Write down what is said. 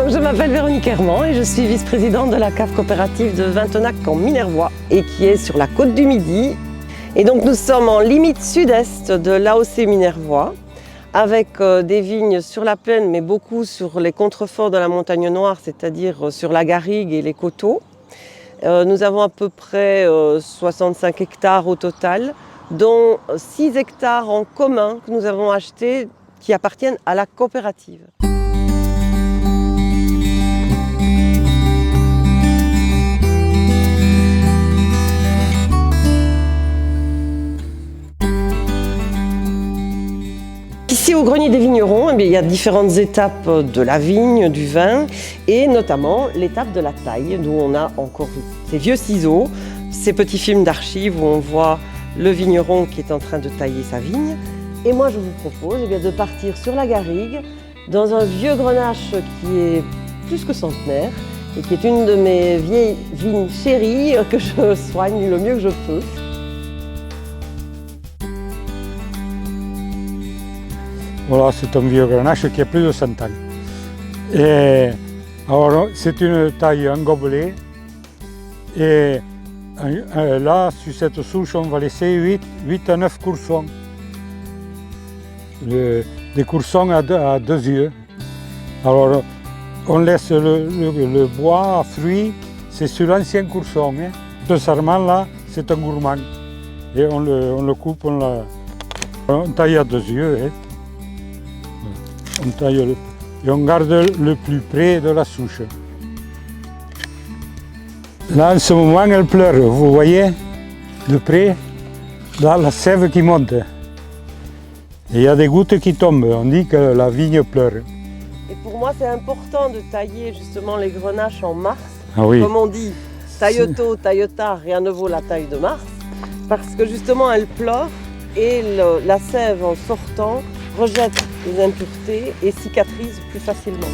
Donc, je m'appelle Véronique Herman et je suis vice-présidente de la cave coopérative de Vintenac en Minervois et qui est sur la côte du Midi. Et donc nous sommes en limite sud-est de l'AOC Minervois avec des vignes sur la plaine mais beaucoup sur les contreforts de la montagne noire, c'est-à-dire sur la garrigue et les coteaux. Nous avons à peu près 65 hectares au total, dont 6 hectares en commun que nous avons achetés qui appartiennent à la coopérative. Ici au Grenier des Vignerons, il y a différentes étapes de la vigne, du vin et notamment l'étape de la taille, d'où on a encore ces vieux ciseaux, ces petits films d'archives où on voit le vigneron qui est en train de tailler sa vigne. Et moi je vous propose de partir sur la garrigue dans un vieux grenache qui est plus que centenaire et qui est une de mes vieilles vignes chéries que je soigne le mieux que je peux. Voilà, c'est un vieux grenache qui a plus de 100 ans. Et alors, c'est une taille en gobelet. Et là, sur cette souche, on va laisser 8 à 9 coursons. Des coursons à deux yeux. Alors, on laisse le bois à fruits, c'est sur l'ancien courson. Hein. Ce sarment-là, c'est un gourmand. Et on le coupe, on taille à deux yeux. Hein. On taille et on garde le plus près de la souche. Là, en ce moment, elle pleure. Vous voyez, de près, là, la sève qui monte. Et il y a des gouttes qui tombent. On dit que la vigne pleure. Et pour moi, c'est important de tailler justement les grenaches en mars. Ah oui. Comme on dit, taille tôt, taille tard, rien ne vaut la taille de mars. Parce que justement, elle pleure et la sève, en sortant, rejette les impuretés et cicatrise plus facilement.